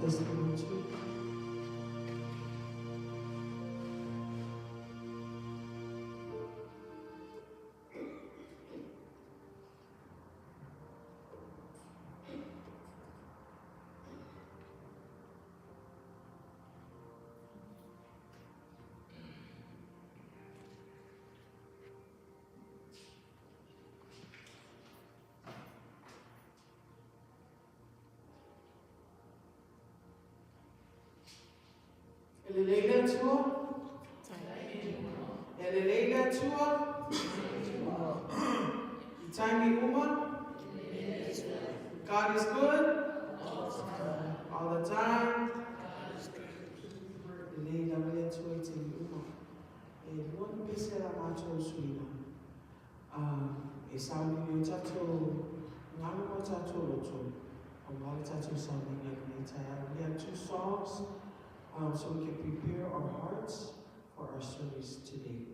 testimony too. Elle est là, tu vois? Elle est là, tu vois? Tiny Uma? God is good? All the time? Elle est là, tu vois, Tiny Uma. Et one piece de la macho suina. Et ça me dit, chacho, n'amène chacho l'autre. On va le chacho something like that. We have 2 songs. So we can prepare our hearts for our service today.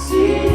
See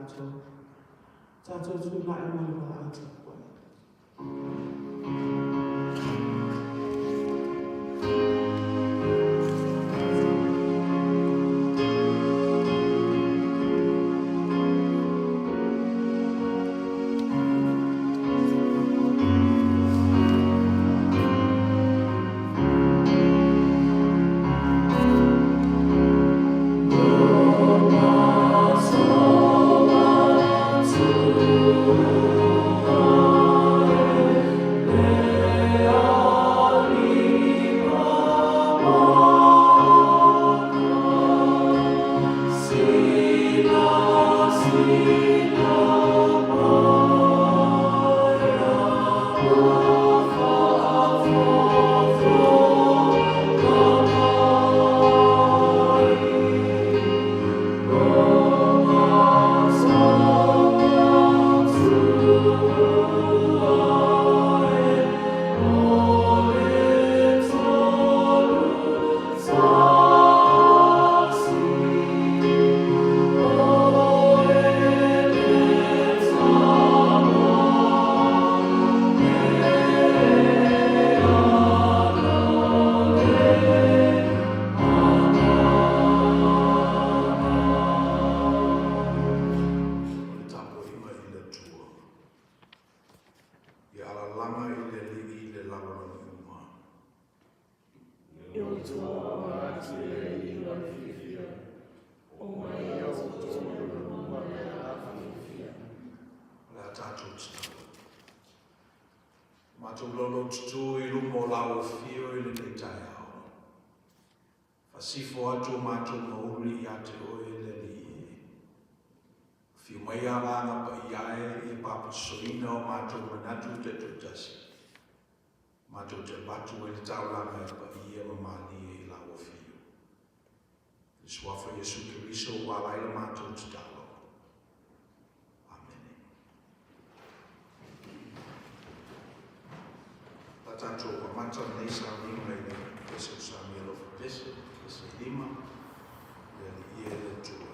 tātou. Tātou tūna e mani wala ata koe. Matulolo tutu i lumo lau fio i le tai ao. Fasifo atu matu mauri i ate o e le li. Fiu mai alanga pa iae i papa soina o matu manatu te tutasi. Matu te batu e le taulanga e pa ia mamani i lau fio. I suafa Yesu Kiriso wala i le matu tutalo. Tanto pamata nei Samuel e questo Samuel of Bishop, questo Lima, e le tue.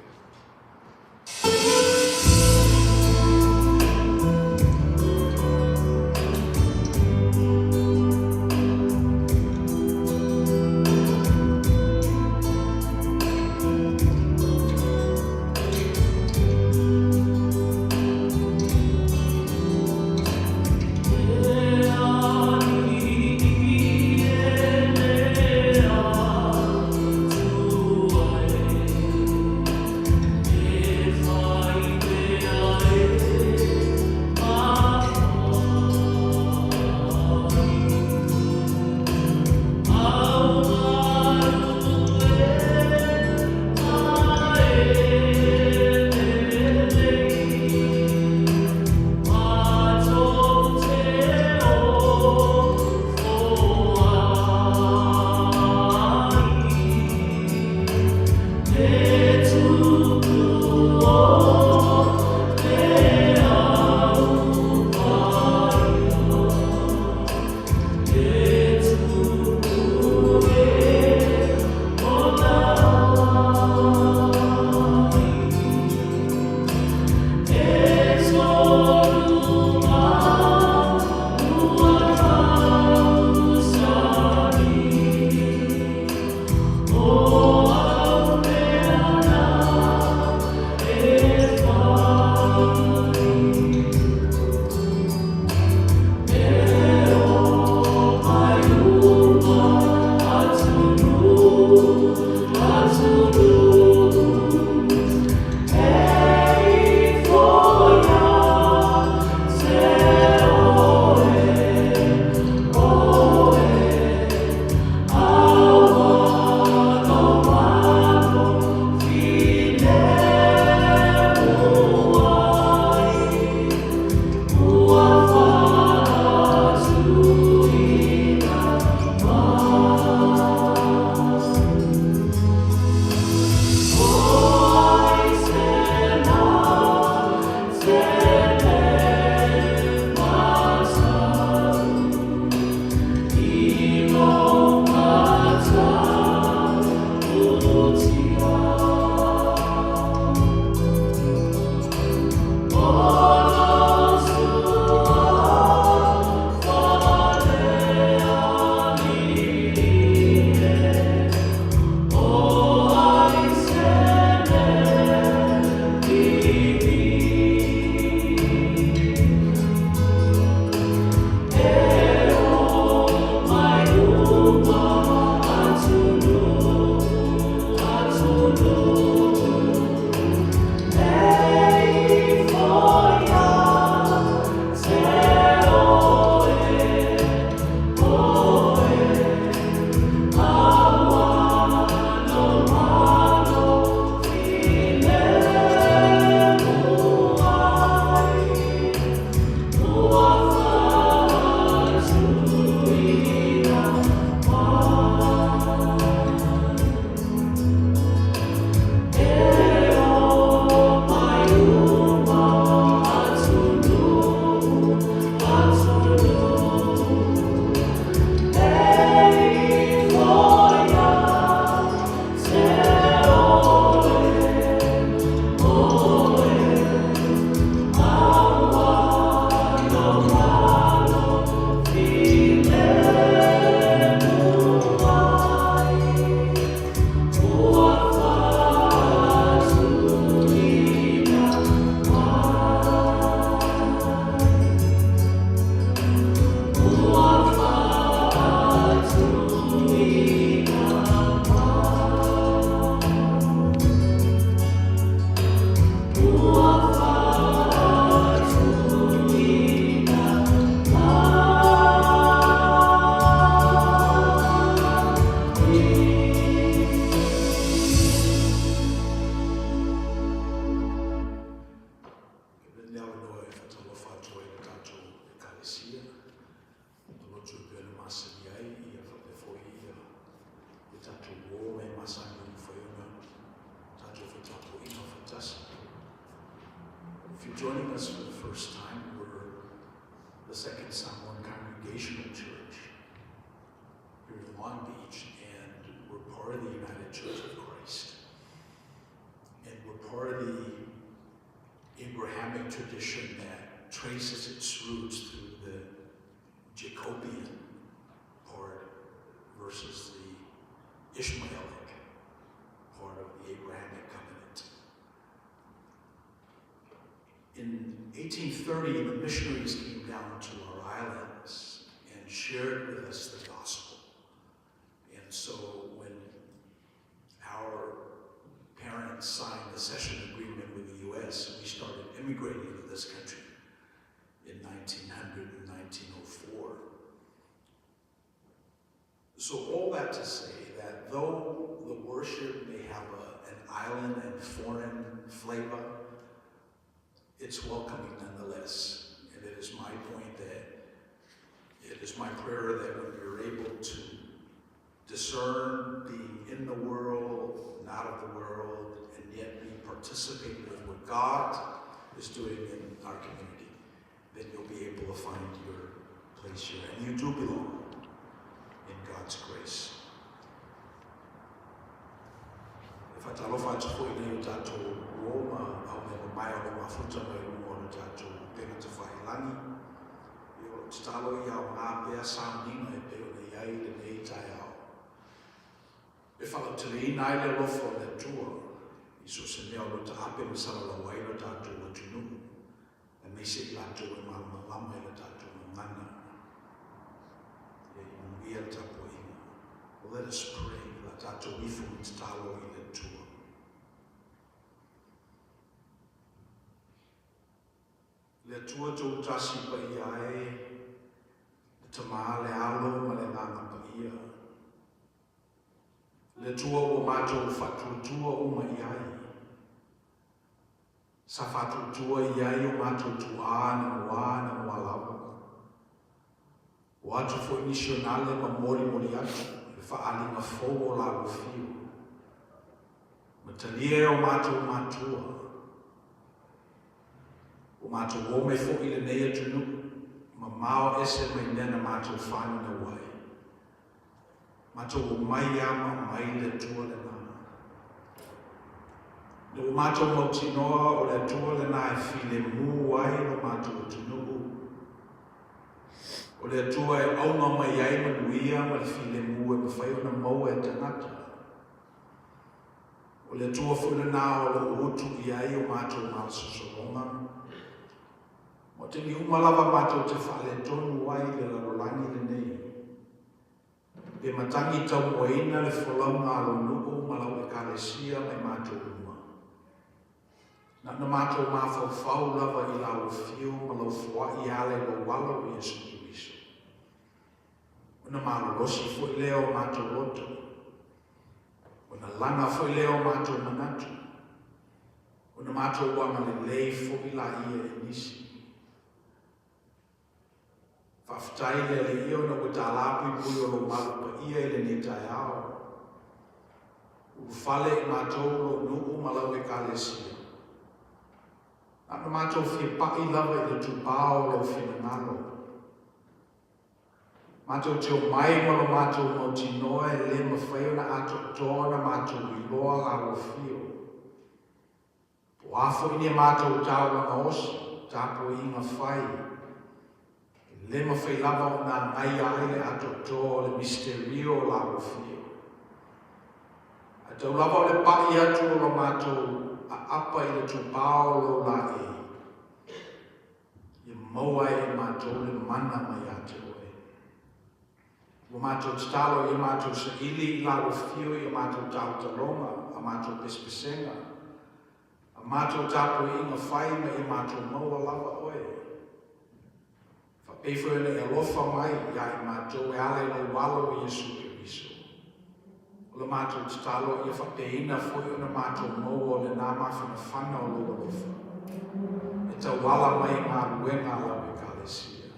Congregational Church here in Long Beach, and we're part of the United Church of Christ. And we're part of the Abrahamic tradition that traces its roots through the Jacobian part versus the Ishmaelic part of the Abrahamic covenant. In 1830, the missionaries came down to our islands and shared with us the gospel. And so when our parents signed the cession agreement with the U.S., we started immigrating to this country in 1900 and 1904. So all that to say that though the worship may have an island and foreign flavor, it's welcoming nonetheless. And it is my point that it is my prayer that when you're able to discern being in the world, not of the world, and yet be participating with what God is doing in our community, then you'll be able to find your place here. And you do belong in God's grace. If I tell you for you to Roma, I'll never buy all my foot on my own to bring to Failani. You stalo ya ngapea sounding a bit of the Itaya. If I tell you, I love for the tour. Iso se me alo ta ape me sala la waino ta tu wa tunu. And me se la tu ma lama ila ta tu ngana. Ye ia ta po ina. Let us pray la ta tu ifu stalo ila tour. Le tua tu tasi pa iae, le tama le alo ma le nganga pa ia. Le tua o matou whatutua o ma iai. Sa whatutua iai o matou tuana moana moalawa. O atu fo misionale ma mori atu, le whaalinga fō o la ufio. Ma talie o matou matua. O matou o me fo i le nei atunu, ma mao ese mai nena matou whanu na wai. Matou o mai ama mai le tua le nana. Le o matou mautinoa o le tua le na e file mu wai no matou atunu. O le tua e aunga mai ai manuia ma le file mu e mawhai o na mau e tangata. O le tua funa na o le utu i ai o matou malasosolonga. O te ni umalawa matou te whale tonu wai le larolangi le nei. Pe matangi tau moina le whalaunga alo nuku malau e kalesia mai matou uma. Na matou mawhau lava i lau fio malau fua i ale lo walo i Yesu Kiriso. Una malolosi fo i leo matou roto. Una langa fo i leo matou manatu. Una matou wanga le lei fo i la ia e nisi. Whaftai le io na utalapi pui o lo malu pa ia ele ni tai ao. Ufale I matou lo nuku malau e kalesia. Ana matou fie pai lava I le tupao lo fina ngalo. Matou te o mai malo matou mo tinoa e le mawhaio na ato tōna matou I loa la o fio. Po afo ini matou tau na osi, tapo I ngā whai. Le mawhai lava o nā ngai aile ato tō le misterio la o fio. A tau lava o le pai atu o lo matou a apa I le tupao lo la e. I maua e matou le mana mai ate oe. O matou talo I matou sa ili la o fio I matou tau talonga, a matou pespesenga. A matou tapo I ngā whai ma I matou maua lava oe. E foi e alofa mai ia I matou e ale no walo I Yesu Kiriso. O le matou talo ia whapeina foi o na matou mou o le nā mawhina whana o lo alofa. E tau wala mai ngā ruenga lau e kalesia.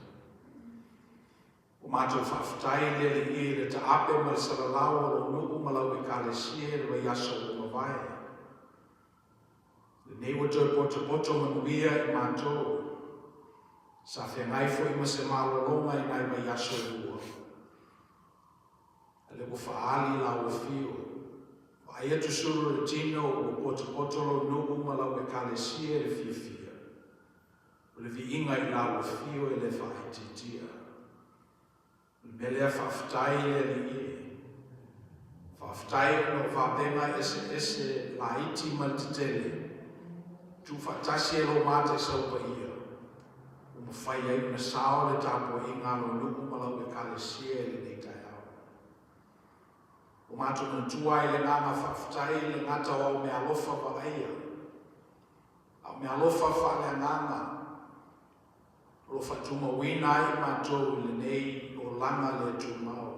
O matou whaftai le I le ta ape ma le salalau o lo nuku ma lau e kalesia e le yaso o mawai. Le nei wato poto manuia I matou. Sa whengai fo ima se malolonga i nai mai aso ua. Ale ko whaali la o fio. Ai atu suru le tino o potolo nuku malau e kalesia le fia. O le vi inga i la o fio e le whaititia. Me lea whaftai le li e. Whaftai no whapenga ese la iti maltitele. Tu whatasi e lo mate saupa ia. Uma whai ai una sao le tapo i ngalo nuku malau e kalesia le nei tai au. O mātou na tuai le nganga whaftai le ngata o me alofa wa aia. Au me alofa wha le nganga. Lo whatuma wina i mātou le nei o langa le tūmau.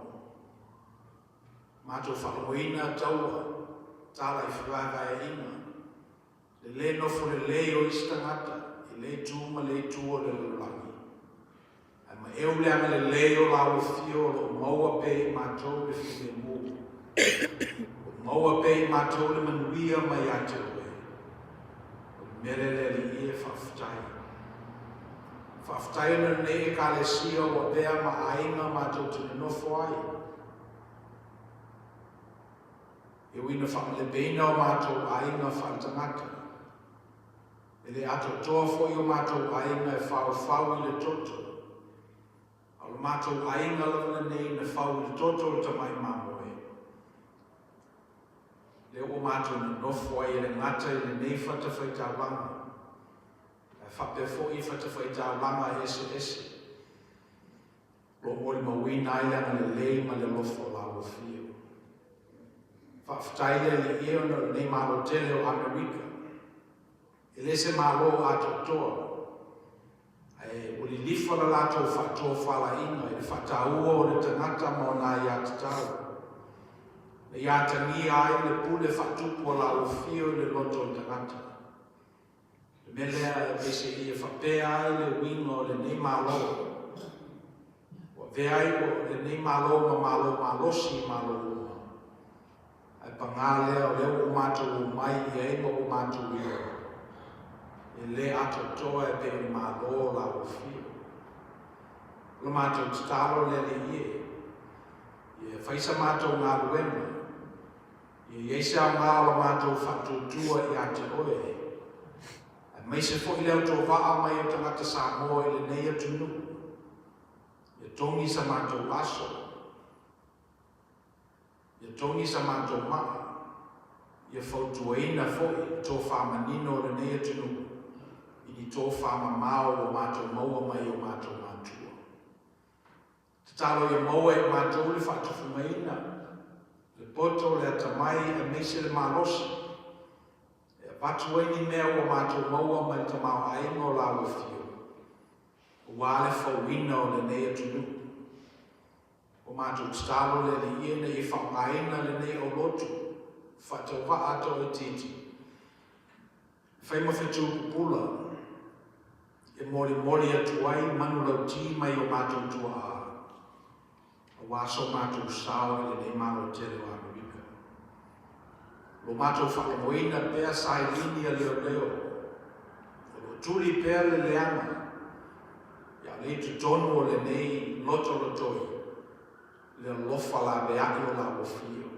Mātou whaloina taua, tala i whiwaga e inga. Le nofo le leo istangata, i le tūma le tūo le langi. Ai ma eu leanga le leo la o fio lo maua pe i mātou le while mō. O maua pe i mātou le manuia mai ate oe. O mere le li e whaftai. Whaftai na ne e kalesia o bea ma ainga mātou te nofo ai. E wina whamale beina o mātou ainga whantangata. E le ato toa fo i o mātou ainga e whau i le toto. Alo mātou ainga lana nei na whau i le toto le tamai mamoe. Le o mātou na nofo ai e le ngata i le nei whatawhaita wanga. Whape fo i whatawhaita wanga ese. Lo mori mawina i langa le lei ma le lofo la o fio. Whaftaile le eo na nei malo tele o Amerika. E le se malo ato toa. Ai uli lifa la lato whatoa whala inga. E whataua o le tangata mo na i atatau. E iatangi ai le pule whatupu la o fio le loto o tangata. Le melea e bese i e whapea ai le wingo le nei malo. O veai o le nei malo ma malosi malo. Pangale o leo o mātou mai i eima o mātou ia. E le ato toa e pe o mālo la o fio. Lo mātou titalo le le ie. Ie whaisa mātou ngā luenga. Ie ieisa o ngā o mātou whatutua i ate oe. E meise fo i leo tō waa mai o tangata Samoa i le nei atu nuku. Ie tongi sa mātou aso. Ia tongi sa mātou maa. Ia whautuaina foi tō whamanino le nei atunu. I tō whamamao o mātou maua mai o mātou mātua. Te talo ia maua e mātou le whatuwhumaina. Le poto le atamai e meise le malosi. E watuaini mea o mātou maua mai te mao aingo la o fio. O wale whauina o le nei atunu. O mātou talo le li iena i whamaina le nei o lotu, whatawa ato e titi. Whaima whetu pula, e mori atuai manu lau ti mai o mātou tua a. O waso mātou sao le nei malo tere o Amerika. Lo mātou whakamoina pēr sai linia leo. O turi pēr le leanga. Ia le tu tonu o le nei loto lotoi. Le lofa la beaki o la o fio.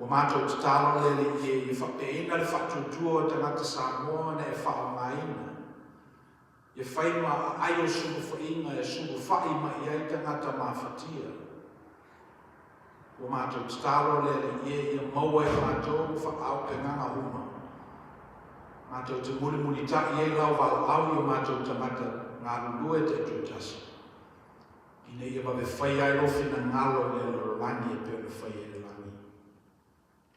O mātou te talo le le i whapeina le whatutua o tangata Samoa na e whaongaina. E whaima ai o sugu whainga e sugu whaima i ai tangata mawhatia. O mātou te talo le i maua e mātou whaau ke nganga uma. Mātou te muri ta i lau wal au i o mātou tangata ngā lulue te tutasi. Ine ia wawe whai ai rofi na ngalo le lorani e peo le whai e le langi.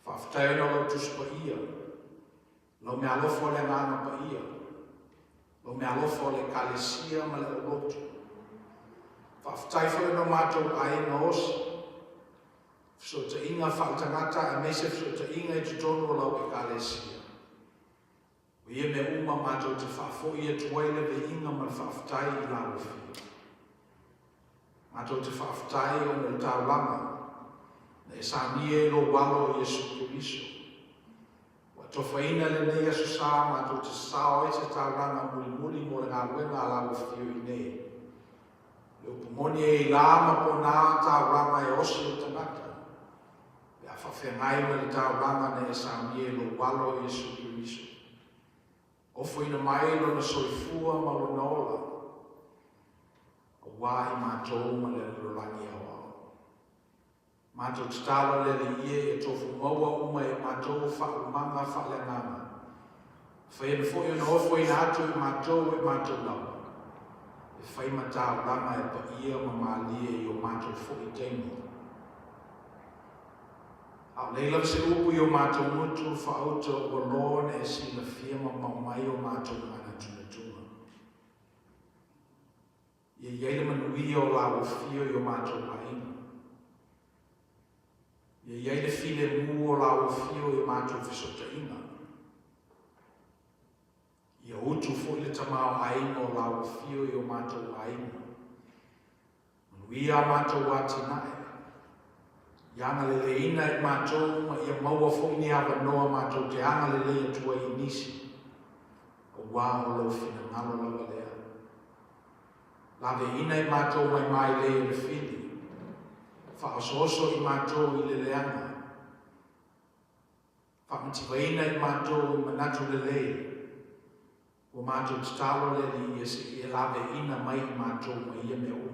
Whaftai no lau tusu pa ia. Lau me alofo le ngana pa ia. Lau me alofo le kalesia ma le olotu. Whaftai whai no mātou ai na osi. So te inga whautangata e mese so te inga e tutonu o lau e kalesia. O ia me uma mātou te whafo ia tuaile ve inga ma whaftai i lau fia. Mātou te whaftai o le taulanga. Na e sānie lo walo Iesu Kiriso. Wa Tofaina le nei aso sā mātou te sao e te tauranga muli mo le ngā ruenga a lau whiu I nei. Le upumoni e I lama po nā tauranga e osi o tangata. Le a whawhengai me le tauranga ne e sā mie lo walo Iesu Kiriso. Ofo ina mai lo na soifua ma lo naola. A wāhi mātou ma le lorangi awa. Mātou te talo le le ie e tofu maua uma e mātou whaumanga whaelanganga. Whai ena fwoi ana ofo ina atu I mātou lawa. E whai matau ranga e pa ia ma mālie I o mātou fwoi teino. Au leila se upu I o mātou mutu whaauta o lone e sina whiama maumai o mātou mana tunatunga. Ia iaile manui o lawa whio I o mātou hainga. Ia iaile file mu o lawa whio I mātou whisota inga. Ia utu fo le tamao ainga o lawa whio I o mātou ainga. Manui a mātou watinae. Ianga le leina I mātou ma ia maua fo ni awa noa mātou te anga le leia tua I nisi. O wā o lau whina ngalo lawa lea. Lawe ina I mātou mai leia le whili. Whaasoso I mātou I le leanga. Whaamatiwaina I mātou I manatu le lei. O mātou te talo le li I lawe ina mai I mātou ma ia me uma.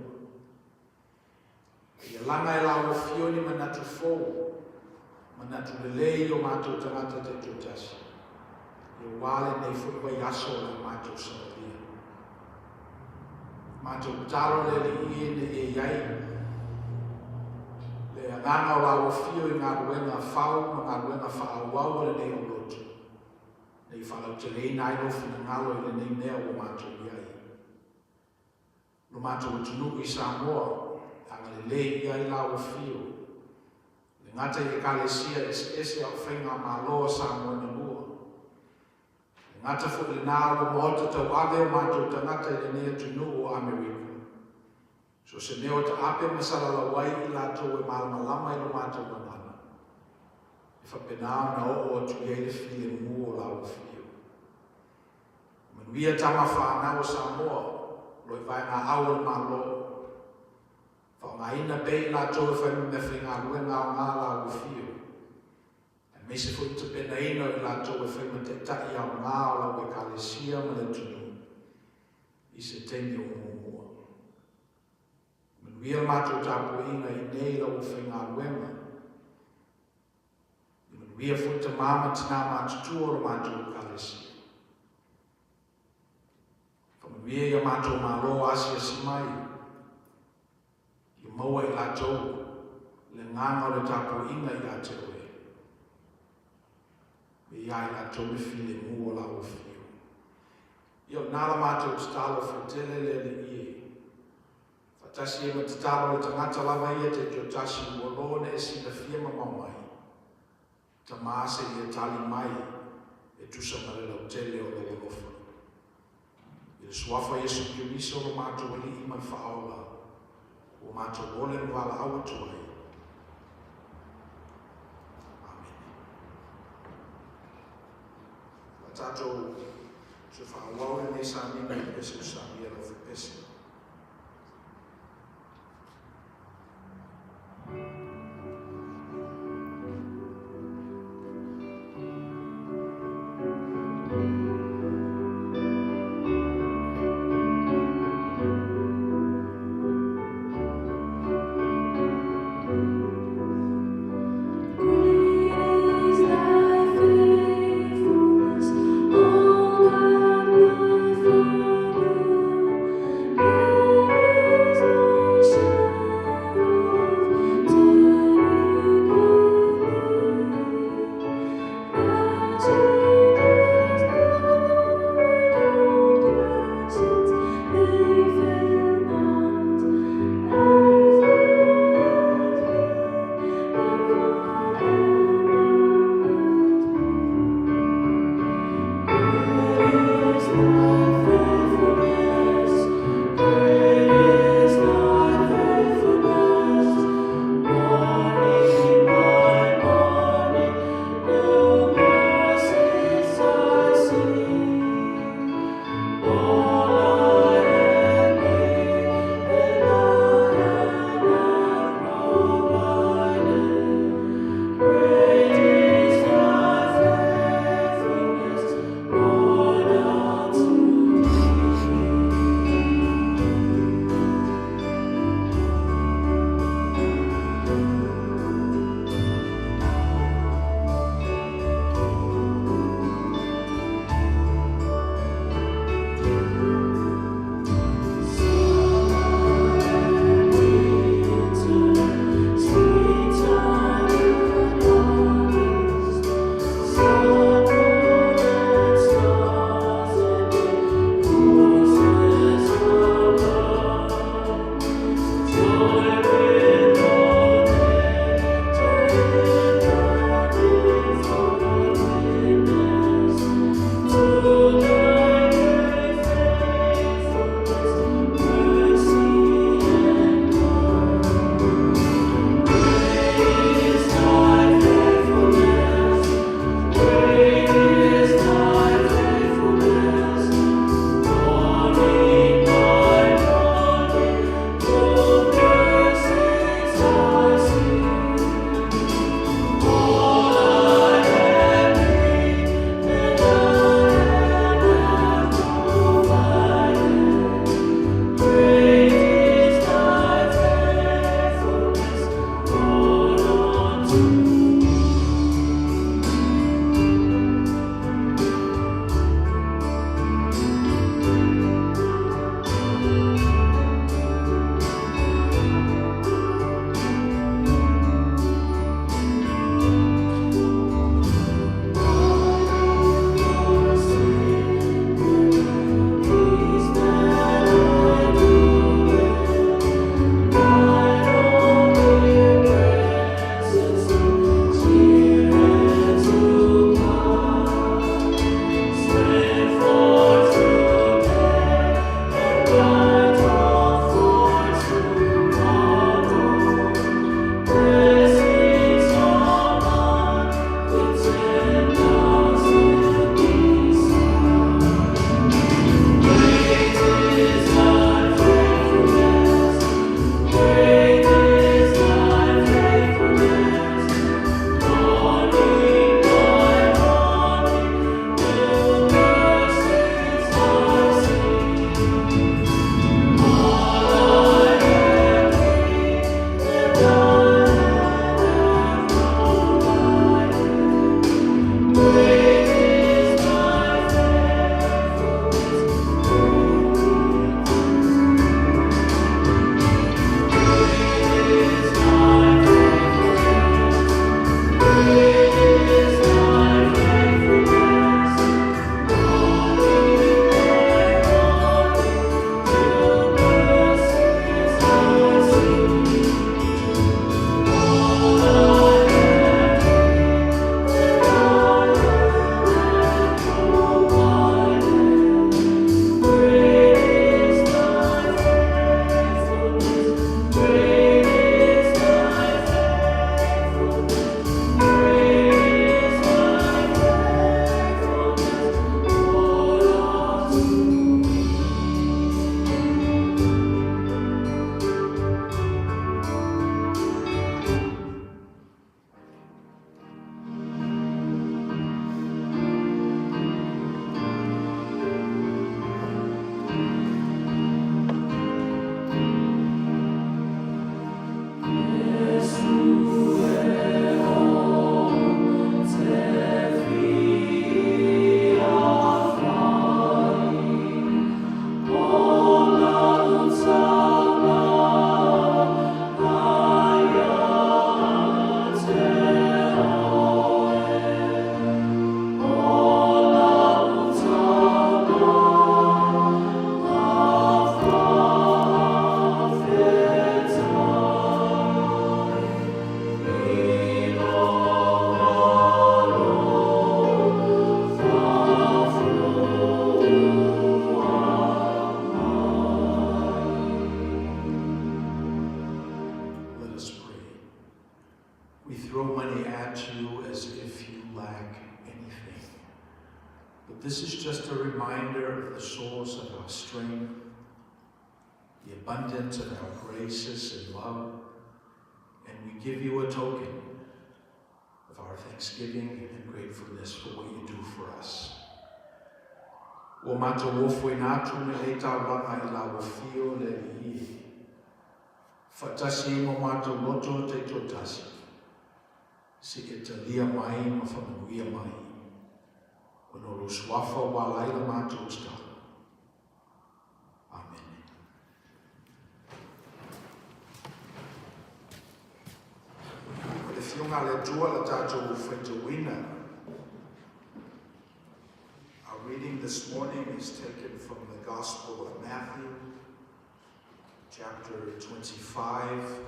Ia langa e lawa whio ni manatu fōu. Manatu le lei o mātou tangata te tūtasi. Ia wale nei whukwa yaso le mātou saralia. Mātou talo le li I ne e iai. Le nganga o lawa whio I ngā ruenga whau ma ngā ruenga whaawau le nei o lotu. Nei whalau te lei nai lofi na ngalo I le nei mea o mātou iai. No mātou utunuku I Samoa. Anga le lei ia I lawa whio. Le ngata I kalesia ese au whainga māloa Samoa na lua. Le ngata fu le nāo moota tau ave o mātou tangata I le nea tunu o Amerika. So se neo te ape masala la wai I lato e malamalama I lo mātou manana. E whapenao na o tu iei le file mu o lawa whio. Manuia tama whanau o Samoa, loi vai ngā awa mālo. Whaungaina pei lato e whai me whinga ruenga o ngā lawa whio. E me se fwoi te pena ina I lato e whai me te tai au ngā o lawa e kalesia ma le tunu. I se teni o mua. Manuia mātou tāpua inga I nei lau whainga ruenga. Manuia fwoi te māma tina mātutua o mātou kalesia. Manuia ia mātou mālo asia simai. I maua I latou le nganga o le tāpua inga I Aotearoa. Me ia I latou le file mu o lawa whio. Ia nāra mātou te talo whaitele le ie. Tasi e ma te taro le tangata lava ia te tio tasi ua lone e sina whiama maumai. Ta maase I e tali mai e tusa mare lau tele o le lofa. I le suafa Iesu Kiriso o mātou ali I mai whaola. O mātou ole mwala awa tuai. Amen. La tātou se whaola nei sa nina I pese sa mia lau pese. Faithfulness, all of my Father. just a reminder of the source of our strength, the abundance of our graces and love, and we give you a token of our thanksgiving and gratefulness for what you do for us. O mata wofo inatu me le tawanga I la wofio le li. Fatasi mo mata loto te totasi. Si e te lia mai ma whamanuia mai. O no lo swafa wa laila mata usta. Amen. O le fionga le tua la tato ufete wina. Our reading this morning is taken from the Gospel of Matthew, chapter 25.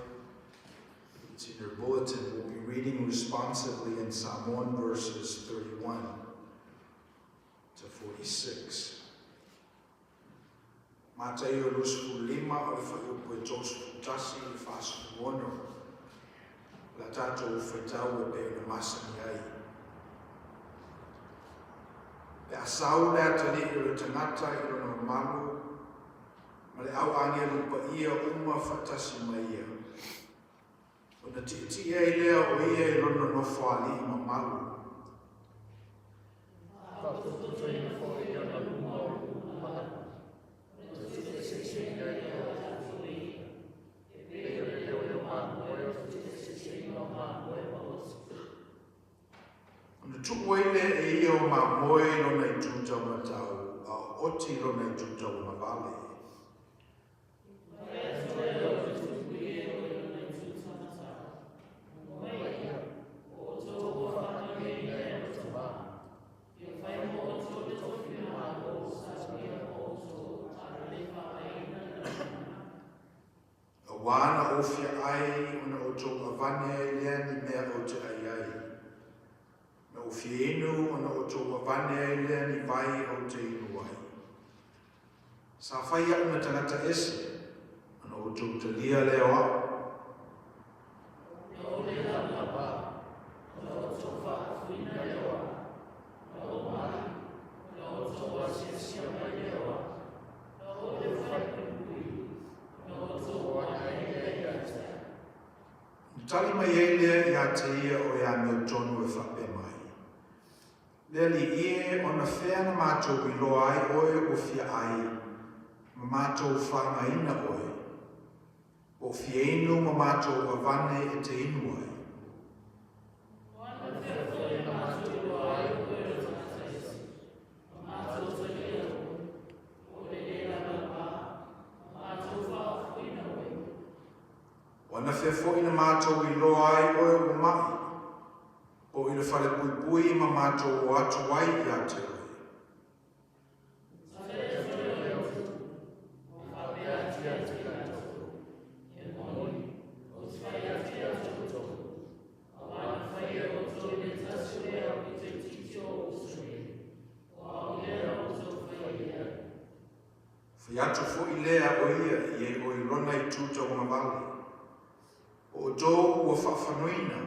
It's in your bulletin. We'll be reading responsively in Psalm 1, verses 31 to 46. Mateo lus fulima o whaiupu tos futasi I fasu wono. La tato ufetau e pe na masani ai. Pe asau lea tali I le tangata I rono malu, ma le au angia lupa ia uma fatasi mai ia. O na titi e lea o ia I rono no whaali I mamalu. Tukuele e ia o ma moe lona I tuta matau, a oti lona I tuta o na vale. A wana ofia ai una o tō avane ai lea ni mea o te ai ai. O fienu ona o tō wawane ai lea ni vai o te inu ai. Sa whai au na tangata ese, ona o tō te lia leo au. No le la mapa, ona o tō whaafuina leo au. No mai, ona o tō asiasia mai leo au. No le whaipui, ona o tō wanai lea I ate. Tali mai ei lea I ate ia o ia me tonu e whape mai. Leli ie ona whea na mātou I loa ai oe o fia ai, ma mātou whanga ina oe. O fia inu ma mātou avane e te inu ai. Wana whea whea na mātou loa ai oe o tangata isi, ma mātou te leo, o le ea na pā, ma mātou whaafuina oe. Wana whea whea na mātou I loa ai oe o mai, o I le whale pui ma mātou o atu wai I a te oe. Whi atu fo I lea o ia I e o I rona I tuta o ngā wale. O tō ua whawhanuina.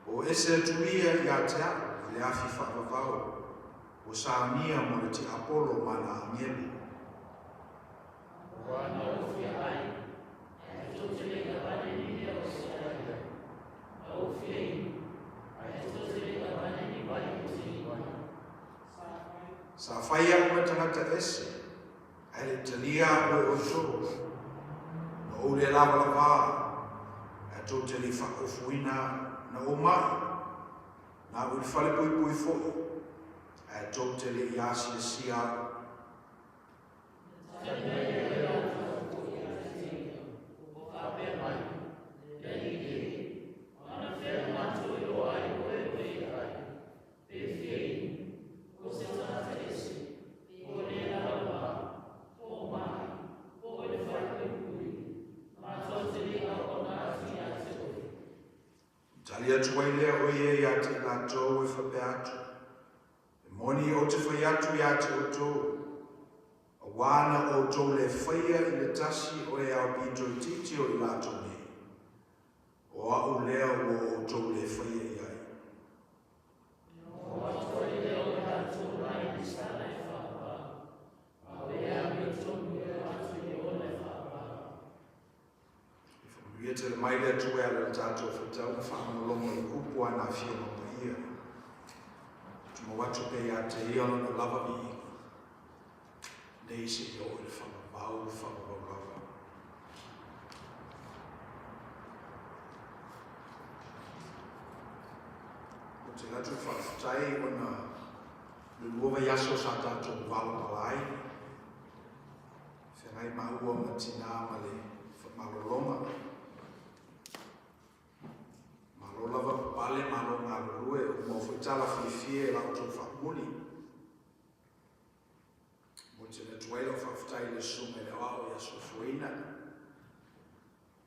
O ese tuia I a te ako, le afi whakawau, o Samia mo le te Apollo mana angeli. Wana o fia ai, e to te lega wane ni lea o se aia. O fia inu, e to te lega wane ni vai o te iwana. Sa whai au me tangata ese, e le te lia o tō. No o le lava la wā, e to te li whakofuina na o mai, na ui whale pui fōi, e tō te le iasi e sia. Talia tuai lea o ie I a te lātou e whape atu. E moni o te whai atu I a te o tō. A wāna o tō le whaia I le tasi o e au pito I titi o I lātou nei. O au lea o tō le whaia I ai. O atu ai lea o lātou rai I Ia te mai rea tu ea le tātou whatau na whaangalonga i kupu ana whia mama ia. Tuma watu pei a te ia na lava i inga. Nei se i o i le whamavau lava. O te ngatu whawhatai o na luova yaso sa tātou wala malai. Whengai maua ma tina ma le whamalolonga. Malolava pale malo ngā rue o mo whaitala whiwhie e lau tō whamuni. Mo te na tuaila whawhatai le sunga le wao yaso fuina.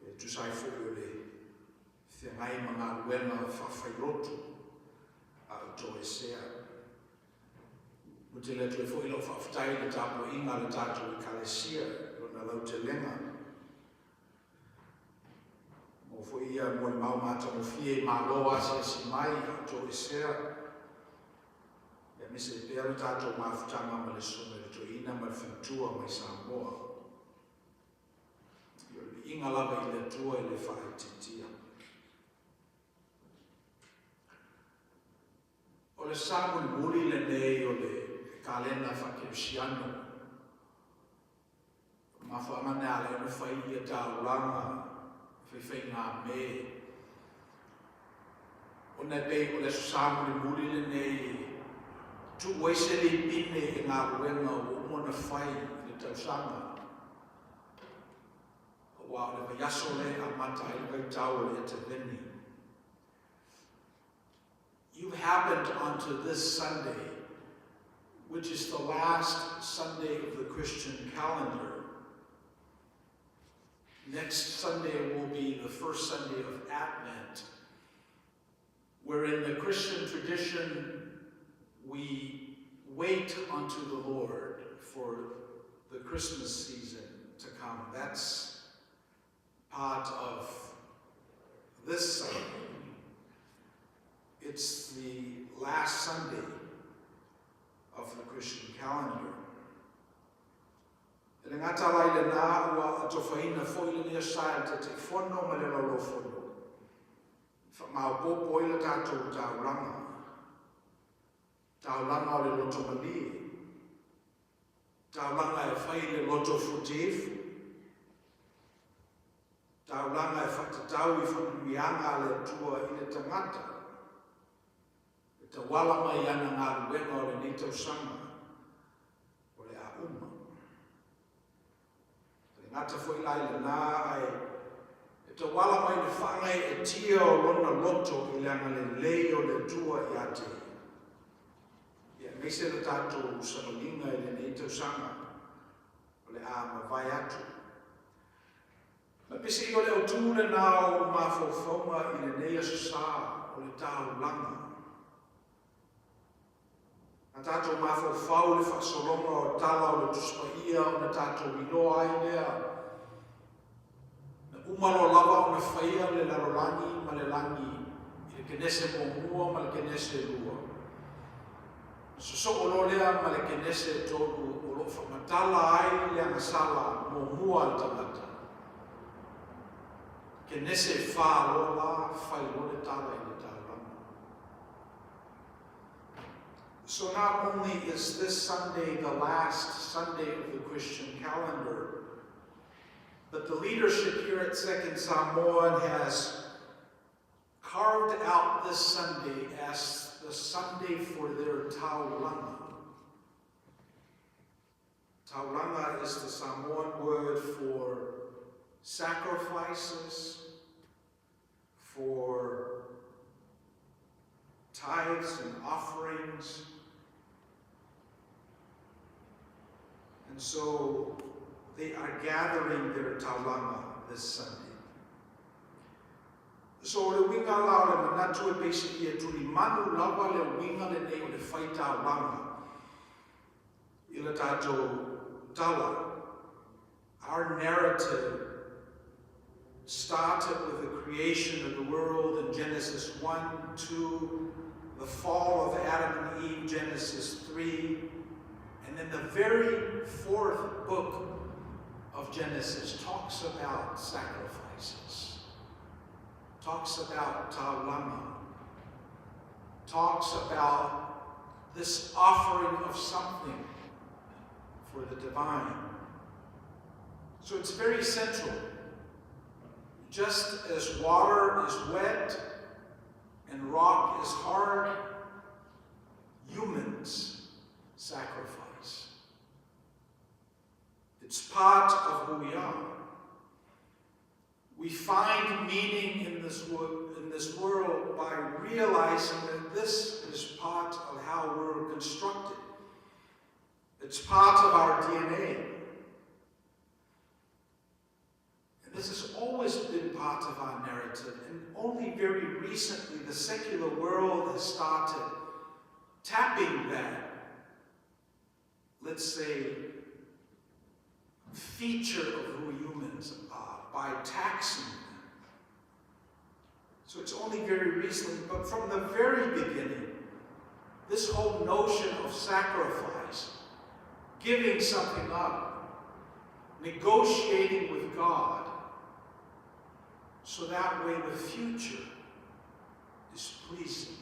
E tusai fwoi o le whengai ma ngā ruenga whawhairotu. To esea. Mo te le tue fwoi lau whawhatai le tāpo inga le tātou I kalesia, lona lau te lenga. Mo fwoi ia mo I mau mata mo fie māloa se si mai to esea. Ia mise pēr le tātou mawhutanga ma le sunga le to ina ma le whentua mai Samoa. Ia le inga lava I le tua I le whaititia. O le sāmuri muri le nei o le kalenda whakeusiano. Ma whamane ale anu whai ia tāuranga, whai ngā me. O nei pei o le sāmuri muri le nei, tu waise li pine I ngā ruenga o umona whai le tausanga. Wa o le vaiaso le a mata I le tau le te veni. You happened onto this Sunday, which is the last Sunday of the Christian calendar. Next Sunday will be the first Sunday of Advent, where in the Christian tradition we wait unto the Lord for the Christmas season to come. That's part of this Sunday. It's the last Sunday of the Christian calendar. E le ngata lai le nā ua ato whaina fwoi le nia sae te te whono ma le lolo whono. Whamau popo I le tātou tauranga. Tauranga o le loto mali. Tauranga e whai le loto futefu. Tauranga e whatatau I whanuianga le tua I le tangata. Te wala mai ana ngā ruenga o le nitau sanga, o le a uma. Te ngata fwoi lai le nā ai, te wala mai le whangai e tia o lona loto I leanga le lei o le tua I ate. Ia meise le tātou samalinga I le nitau sanga, o le a mawai atu. Ma pese I o le autūne nā o mawhauwhaunga I le neia sasā o le tāu langa. Na tātou mawhau le whaksolonga o tala o le tuspaia o na tātou inoa ai lea. Na umaro lava o na whaia le larolangi ma le langi I le kenese mōmua ma le kenese lua. Soso o lo lea ma le kenese tōru o lo whamatala ai le angasala mōmua al tamata. Kenese whā lola whai lo le tala I le tala. So not only is this Sunday the last Sunday of the Christian calendar, but the leadership here at Second Samoan has carved out this Sunday as the Sunday for their tauranga. Tauranga is the Samoan word for sacrifices, for tithes and offerings. And so they are gathering their tauranga this Sunday. So le winga la le manatu e pesi I tuli manu lava le winga le nei o le whai tauranga. I le tātou tala. Our narrative started with the creation of the world in Genesis 1, 2, the fall of Adam and Eve, Genesis 3, and then the very fourth book of Genesis talks about sacrifices. talks about taulama, talks about this offering of something for the divine. So it's very central. Just as water is wet and rock is hard, humans sacrifice. It's part of who we are. We find meaning in this world by realizing that this is part of how we're constructed. It's part of our DNA. And this has always been part of our narrative, and only very recently the secular world has started tapping that, let's say, feature of who humans are by taxing them. So it's only very recently, but from the very beginning, this whole notion of sacrifice, giving something up, negotiating with God, so that way the future is pleasing,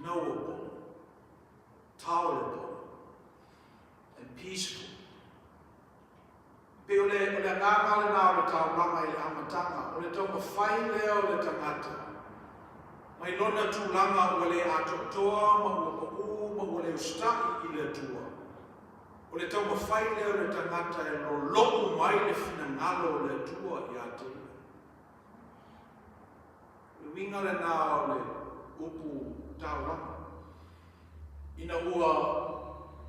knowable, tolerable, and peaceful. Pe ole ngāngale nā o le tauranga I le amatanga, o le tau mawhai lea o le tangata. Mai lona tūlanga o le atotoa, ma ua pa'u, ma ua le ustai I le atua. O le tau mawhai lea o le tangata e lo loku mai le finangalo o le atua I ate. Le winga le nā o le upu tauranga. Ina ua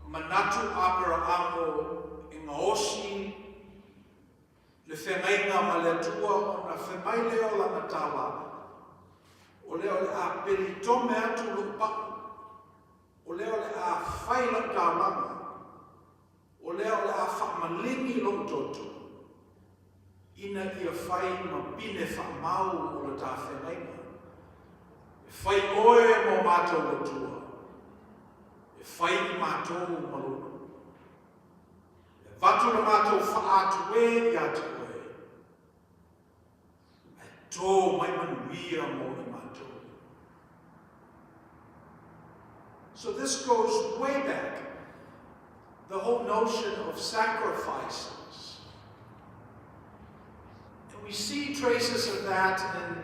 manatu Abrahamo I ngā osi le whengainga ma le atua o na whengai leo la na tawa. O leo le a peri tome atu lupa. O leo le a whaila tauranga. O leo le a whamalingi lo toto. Ina ia whai ma pine whamau o le ta whengainga. E whai oe mo mātou le tua. E whai I mātou maluna. E watu na mātou whaatu e I atu. Tō mai manuia mo I mātou. So this goes way back. The whole notion of sacrifices. And we see traces of that in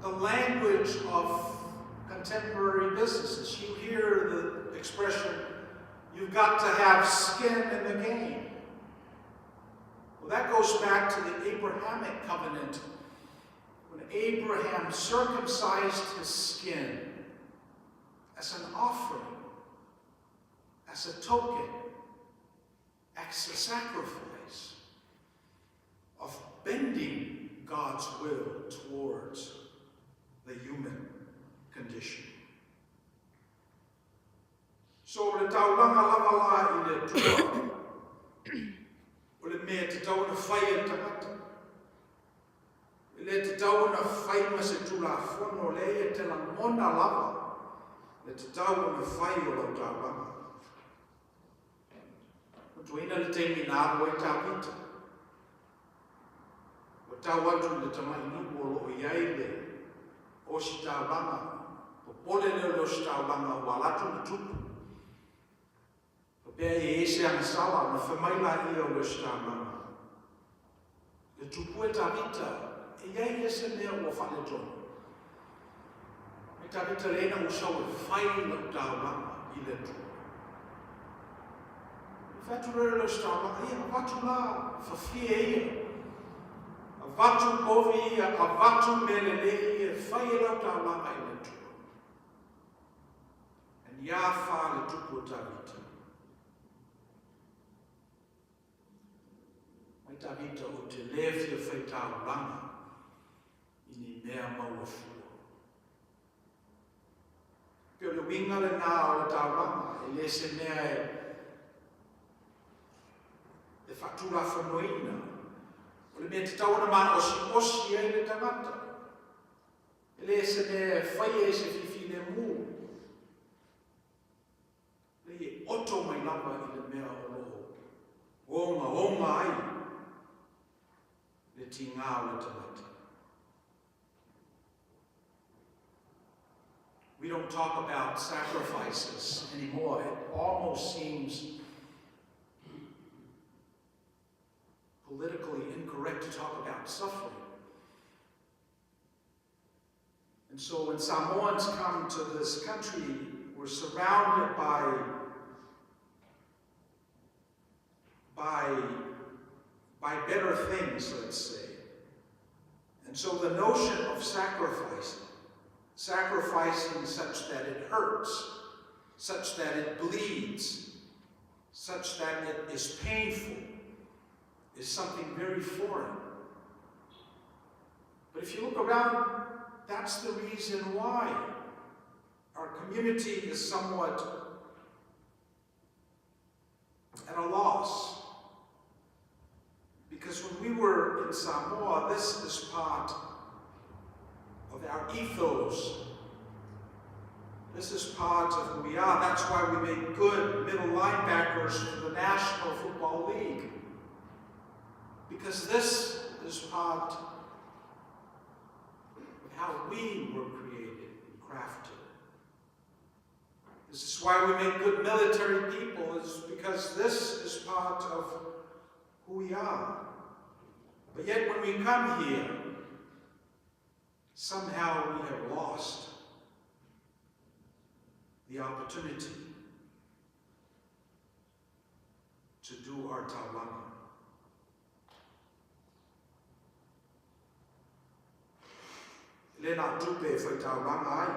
the language of contemporary businesses. You hear the expression, you've got to have skin in the game. Well, that goes back to the Abrahamic covenant. When Abraham circumcised his skin as an offering, as a token, as a sacrifice of bending God's will towards the human condition. So le taulanga lava la I le tua, o le mea te tau na whai e tangata. Le te tau na whai ma se tula whono le e te la mona lava. Le te tau na whai o lau taulanga. O tuina le teimi nā roe tā pita. O tau atu le tamai nuku o lo iai le o si taulanga. O pole le o si taulanga o alatu le tupu. O pia e ese ang sala na whamaila I o le si taulanga. Le tupu e tā pita. E iai ese mea ua whale tonu. Me tā pita reina o sau e whai lau taulanga I le tonu. Whatu rere lo staulanga ia, a watu la, whawhia ia. A watu kovi ia, a watu melele ia, whai lau taulanga I le tonu. And ia wha le tupu o tawita. Mai tawita o te lewhia whai taulanga. Ini mea maua fua. Pio le winga le nā o le tauranga, e le se mea e whatura whanoina. O le mea te tauna mā osi e le tangata. E le se mea whai e se fifi le mū. Le e oto mai lava I le mea o loho. Onga ai. Le ti ngā o le tangata. We don't talk about sacrifices anymore. It almost seems politically incorrect to talk about suffering. And so when Samoans come to this country, we're surrounded by better things, let's say. And so the notion of sacrificing such that it hurts, such that it bleeds, such that it is painful, is something very foreign. But if you look around, that's the reason why our community is somewhat at a loss. Because when we were in Samoa, this is part of our ethos. This is part of who we are. That's why we make good middle linebackers for the National Football League. Because this is part of how we were created and crafted. This is why we make good military people, is because this is part of who we are. But yet when we come here, somehow we have lost the opportunity to do our tauranga. Lena tupe whai tauranga ai.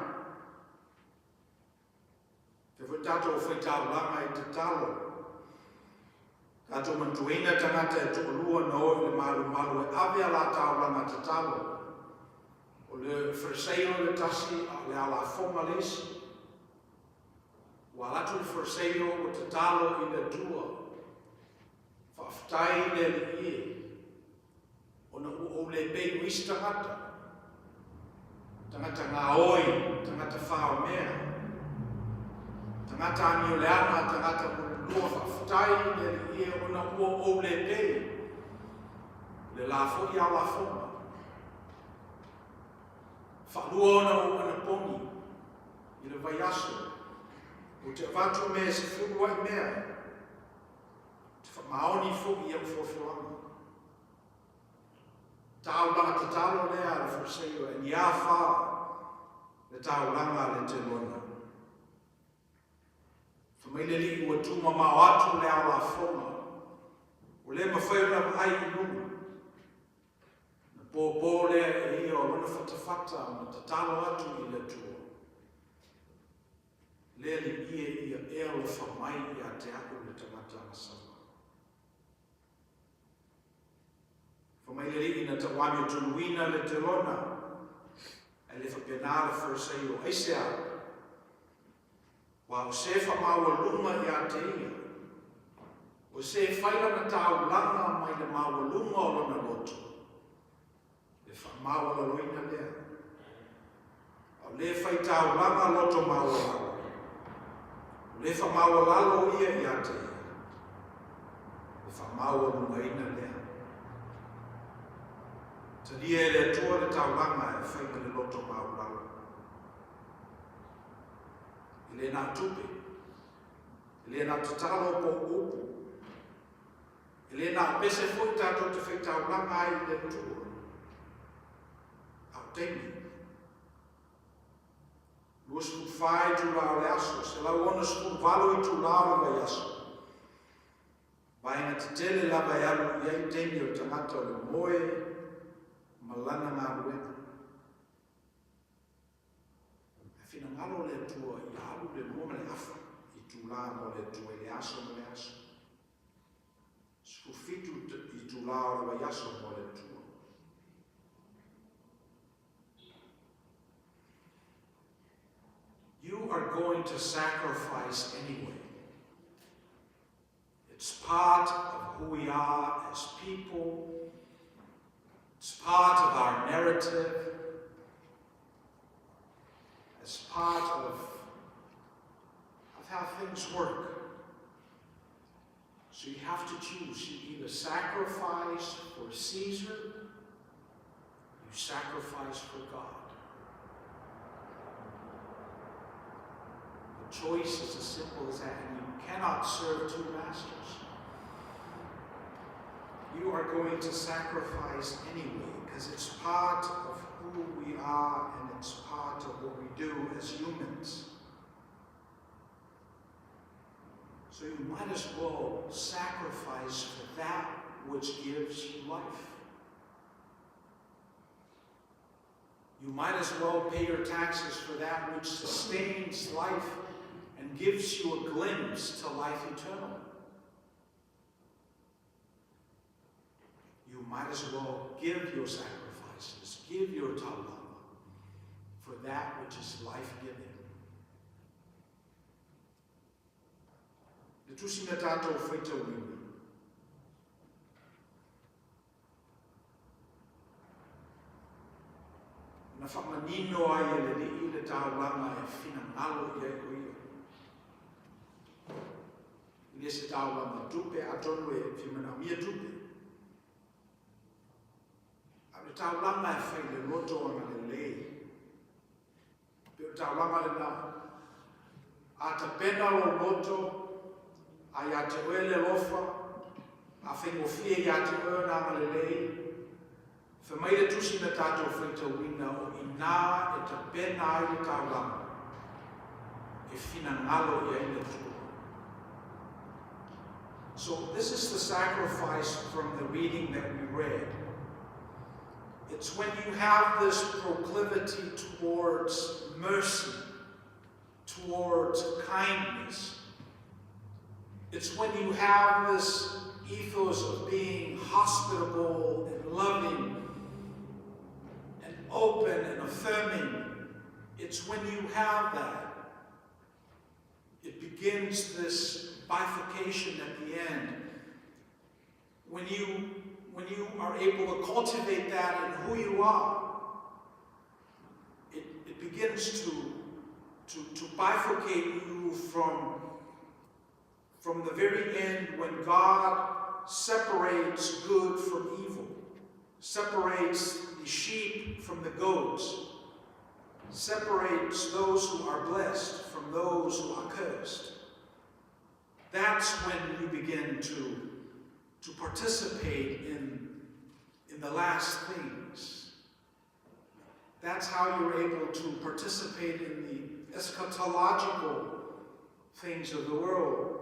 Te whai tātou whai tauranga i te talo. Tātou mantuina tangata e tukulua no le malu e ave ala tauranga te talo. O le whareseio le tasi le ala whonga lesi. Wa latu le whareseio o te talo i le tua. Whaftai le ie. O na o le pei wisi tangata. Tangata ngā oi, tangata whao mea. Tangata anio leana, tangata lua whaftai le ie o na ua o le pei. Le lafo i ala whonga. Whalua ona o ana pongi, i le vai aso, o te watu mea se whurua i mea, te whamaoni fuki i au whawhiwanga. Tauranga te talo lea le whareseio, e ni a wha le tauranga le te lona. Whamaileli ua tuma mao atu le ala whonga, o le mawhaiuna ai i lunga. Pōpō lea e ia o mana whatawhata ma te talo atu i le tua. Lea li ia ea o whamai i a te aku le tangata na sama. Whamai le ina te wami o tunuina le te lona. E le whapenara wharesei o eisea. Wa o se whamaua lunga i a te ia. O se whaila na tau langa mai le maua lunga o lona lotu. Le whamaua la roina lea. Au le whaitau langa loto maua lalo. Le whamaua lalo ia i a te ia. Le whamaua lunga ina lea. Te lia e le tua le tau langa e whaika le loto maua lalo. I le nā tupe. I le nā tatalo po upu. I le nā pese fui tātou te whaitau langa i le tua. Teimi. Lua sku whae tu lao le aso, se lau ona sku valo i tu lao le aso. Vaina te tele lava e alu i ai teimi o tangata o le moe, malana ngā ruena. E whina ngalo le tua i alu le moe le afa, i tu lao le tua i le aso mo le aso. Sku fitu i tu lao le aso mo le tua. You are going to sacrifice anyway. It's part of who we are as people. It's part of our narrative. It's part of how things work. So you have to choose. You either sacrifice for Caesar, you sacrifice for God. choice is as simple as that, and you cannot serve two masters. You are going to sacrifice anyway, because it's part of who we are, and it's part of what we do as humans. So you might as well sacrifice for that which gives you life. You might as well pay your taxes for that which sustains life and gives you a glimpse to life eternal. You might as well give your sacrifices, give your taulama for that which is life-giving. Le tusina tātou whaitawina. Na whamanino ai le li le taulanga e whina ngalo i ai koia. Ile se taulanga tupe atonu e whimana mia tupe. Le taulanga e whai le roto ana le lei. Pero taulanga le na. A ta pena o roto, a ia te oe le lofa, a whengofia ia te oe na le lei. Whamaire tusi na tātou whaitawina o inā e ta pena ai le taulanga. E whina ngalo i ai le tuku. So this is the sacrifice from the reading that we read. It's when you have this proclivity towards mercy, towards kindness. It's when you have this ethos of being hospitable and loving and open and affirming. It's when you have that. It begins this bifurcation at the end. When you are able to cultivate that in who you are, it begins to bifurcate you from the very end, when God separates good from evil, separates the sheep from the goats, separates those who are blessed from those who are cursed. That's when you begin to participate in the last things. That's how you're able to participate in the eschatological things of the world,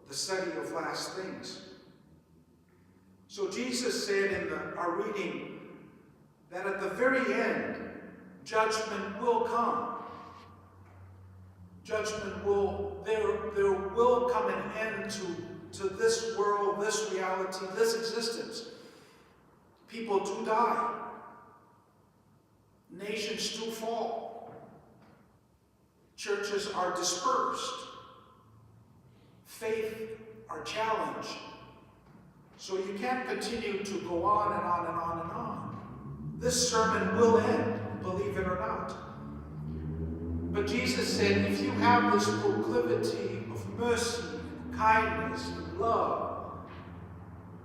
the study of last things. So Jesus said in our reading that at the very end, judgment will come. Judgment there will come an end to this world, this reality, this existence. People do die. Nations do fall. Churches are dispersed. Faith are challenged. So you can't continue to go on and on and on and on. This sermon will end, believe it or not. But Jesus said, if you have this proclivity of mercy, and kindness, and love,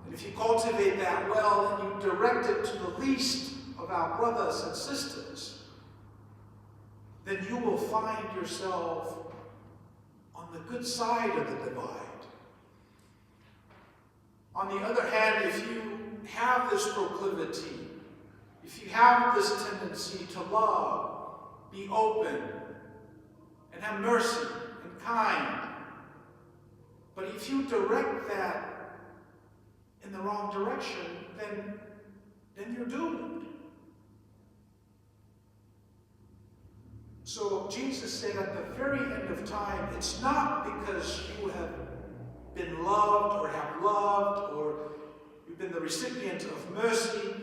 and if you cultivate that well and you direct it to the least of our brothers and sisters, then you will find yourself on the good side of the divide. On the other hand, if you have this proclivity, if you have this tendency to love, be open, and have mercy and kind, but if you direct that in the wrong direction, then you're doomed. So Jesus said at the very end of time, it's not because you have been loved or have loved or you've been the recipient of mercy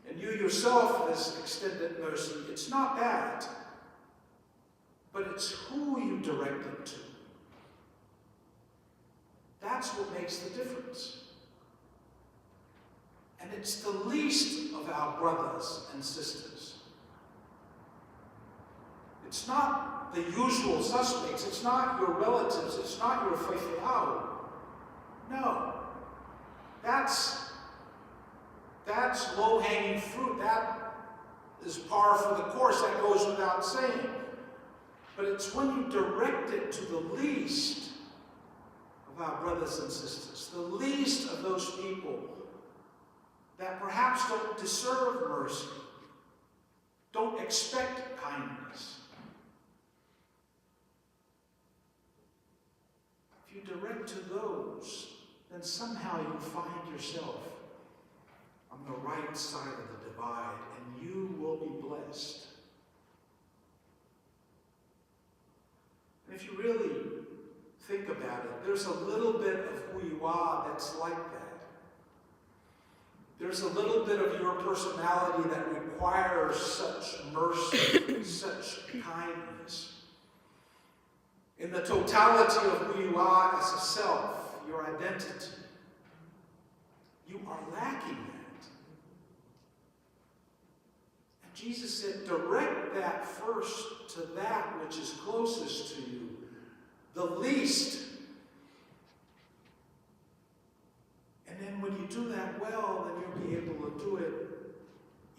and you yourself has extended mercy. It's not that. But it's who you direct it to. That's what makes the difference. And it's the least of our brothers and sisters. It's not the usual suspects. It's not your relatives. It's not your whaiwhao. No. That's low-hanging fruit. That is par for the course. That goes without saying. But it's when you direct it to the least of our brothers and sisters, the least of those people that perhaps don't deserve mercy, don't expect kindness. If you direct to those, then somehow you find yourself on the right side of the divide, and you will be blessed. And if you really think about it, there's a little bit of who you are that's like that. There's a little bit of your personality that requires such mercy, such kindness. In the totality of who you are as a self, your identity, you are lacking that. And Jesus said, direct that first to that which is closest to you, the least. And then when you do that well, then you'll be able to do it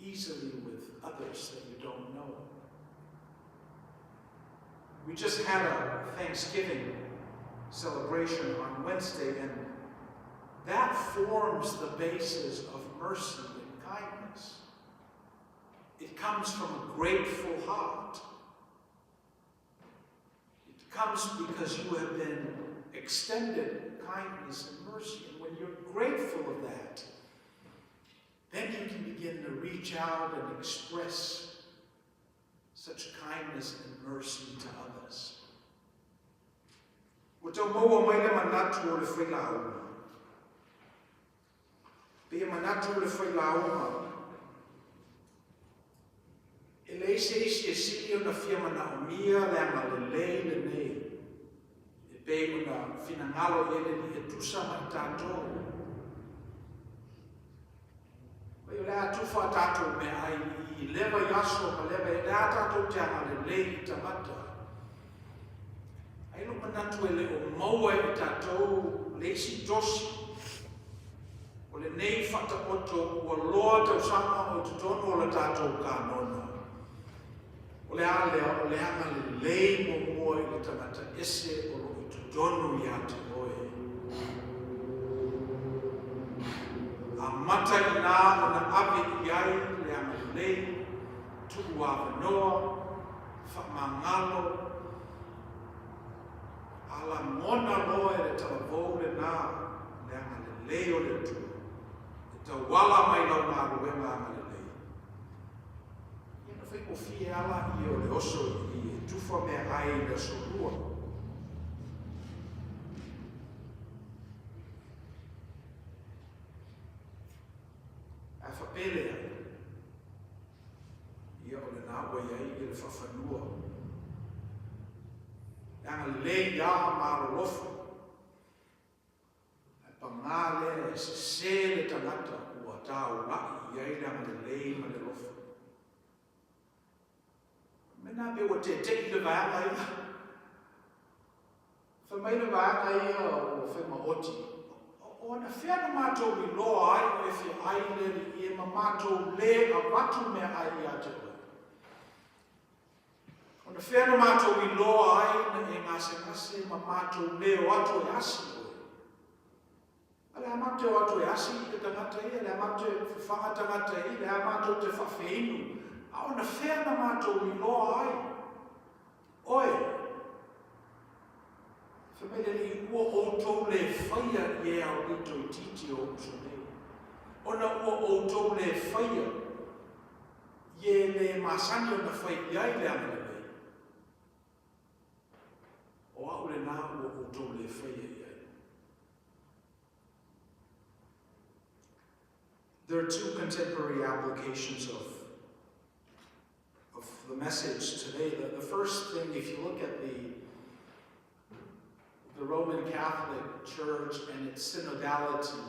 easily with others that you don't know. We just had a Thanksgiving celebration on Wednesday, and that forms the basis of mercy and kindness. It comes from a grateful heart. It comes because you have been extended kindness and mercy. And when you're grateful of that, then you can begin to reach out and express such kindness and mercy to others. Wata maua maile manatu o le whailauma. Pia manatu o le whailauma. E leise isi e sili o na whiamana o mia le ama le lei le nei. E pe o na whinangalo ele ni e tusa mai tātou. Wai o le atuwha tātou me ai I lewa yaso ma lewa e rea tātou te ama le lei I tamata. Ai lo manatu e le o maua I tātou leisi tosi. O le nei whata oto ua loa tau sama o tutono o le tātou ka nona. O le alea o le anga le lei mo mua I le tamata ese o lo I tutono I ate oe. A mata I nā o na awe I ai le anga le lei, tuku awanoa, whamangalo, ala mona loa e le tawavou le nā, le anga le lei o le tu. E ta wala mai lau ngā ruenga anga le lei. Iena whai o fie ala I o le oso I e tufa mea ai le sorua. A whapele ai. Ia o le nā wai ai I le whawhanua. Anga le ia maro lofu. E pangale e se le tangata ua tāu lai I ai le anga le lei ma le lofu. Mena pe o te teki le vaanga ia. Whamai le vaanga ia o whema oti. O na whea na mātou I loa ai o e whia ai le I e ma mātou le a watu mea ai I ate oi. O na whea na mātou I loa ai na e ngase ma mātou le o atu e asi oi. A le a mātou atu e asi I te tangata I, le a mātou e whanga tangata I, le a mātou te whawheinu. A o na whea na mātou I loa ai. Oi. Whamele li ua outou le whaia I au rito I titi o uso nei. Ona ua outou le whaia I le masani o na whai I ai le anga le nei. O au le nā ua outou le whaia I ai. There are two contemporary applications of the message today. The first thing, if you look at the Roman Catholic Church and its synodality,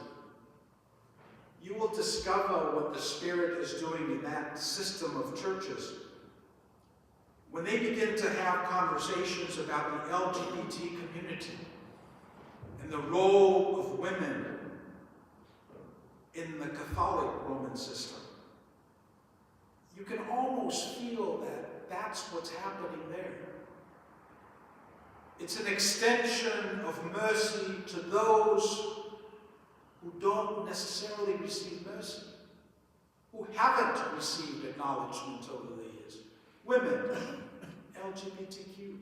you will discover what the Spirit is doing in that system of churches. When they begin to have conversations about the LGBT community and the role of women in the Catholic Roman system, you can almost feel that that's what's happening there. It's an extension of mercy to those who don't necessarily receive mercy, who haven't received acknowledgement over the years. Women, LGBTQIA+.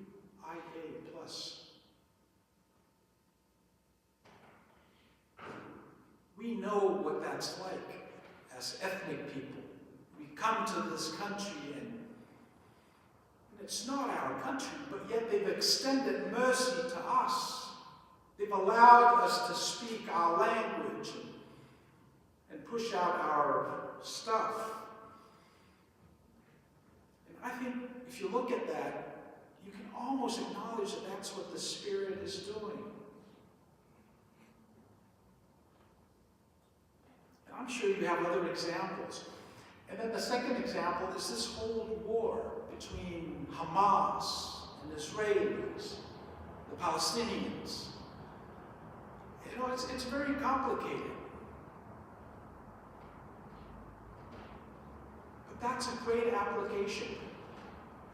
We know what that's like as ethnic people. We come to this country and it's not our country, but yet they've extended mercy to us. They've allowed us to speak our language and push out our stuff. And I think if you look at that, you can almost acknowledge that that's what the Spirit is doing. And I'm sure you have other examples. And then the second example is this whole war between Hamas and Israelis, the Palestinians. You know, it's very complicated. But that's a great application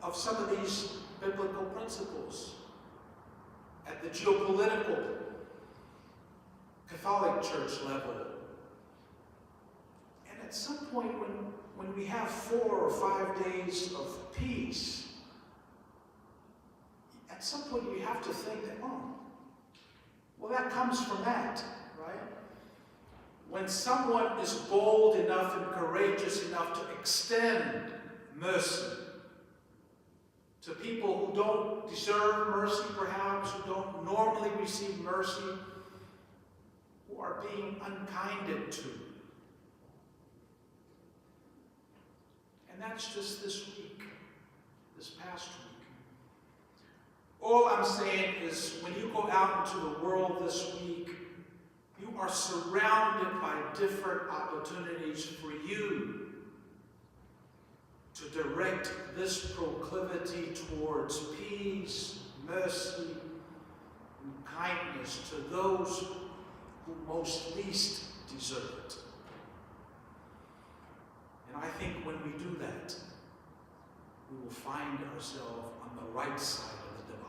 of some of these biblical principles at the geopolitical Catholic Church level. And at some point when we have 4 or 5 days of peace, at some point you have to think that, well, that comes from that, right? When someone is bold enough and courageous enough to extend mercy to people who don't deserve mercy, perhaps, who don't normally receive mercy, who are being unkinded to. And that's just this week, this past week. All I'm saying is when you go out into the world this week, you are surrounded by different opportunities for you to direct this proclivity towards peace, mercy, and kindness to those who most least deserve it. And I think when we do that, we will find ourselves on the right side of the divide.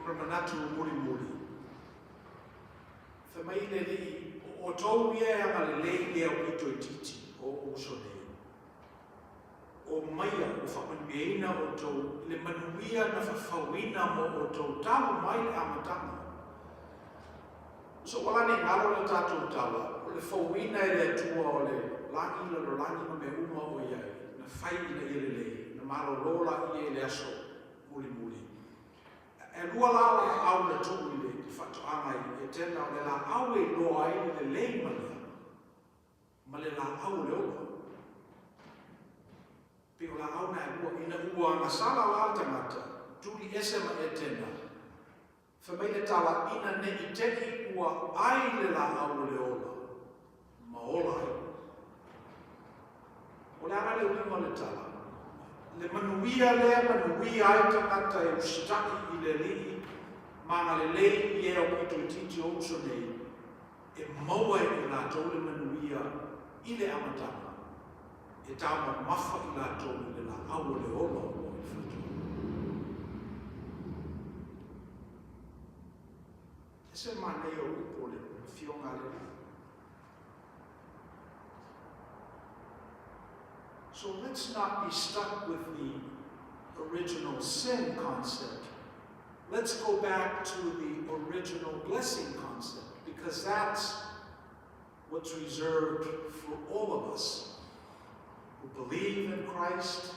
Manatu muri. Whamaile li o tau ia anga le lei lea o ito titi o sone. O maia o whamanueina o tau le manuia na whawina mo o tau tamu mai le amatanga. So wala ne ngaro le tātou tawa, o le whawina e le tua o le langi la lo langi ma me uma o iai, na whai ina i le lei, na maro rola i e le aso, muri. E lua lawa au na tuku i le whatoanga i tēnā o le la au e loa i le lei mania, ma le la au le oa. Pio la au na e lua ina ua ngasala la tangata, tuli ese ma e tēnā. Whamaile tala ina ne i teki ua ai le la au le ola, ma ola ai. O le ara le ulima le tala. Le manuia lea manuia ai tangata e usitaki i le lii, manga le lei i e o pito i titi o uso nei, e maua i la tau le manuia i le amatanga, e tāma mafa i la tau le la au le ola o i whatu. E se manei o upo le fionga le lei. So let's not be stuck with the original sin concept. Let's go back to the original blessing concept, because that's what's reserved for all of us who believe in Christ,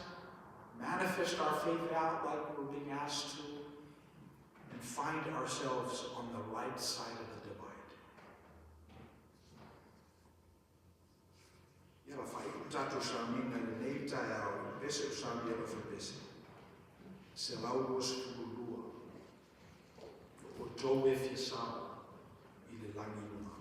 manifest our faith out like we're being asked to, and find ourselves on the right side of the divide. Ia whai tātou sa minga le nei tai au, pese o sa mia wha pese. Se lau o se kurulua, o tau e fisau i le langi unga.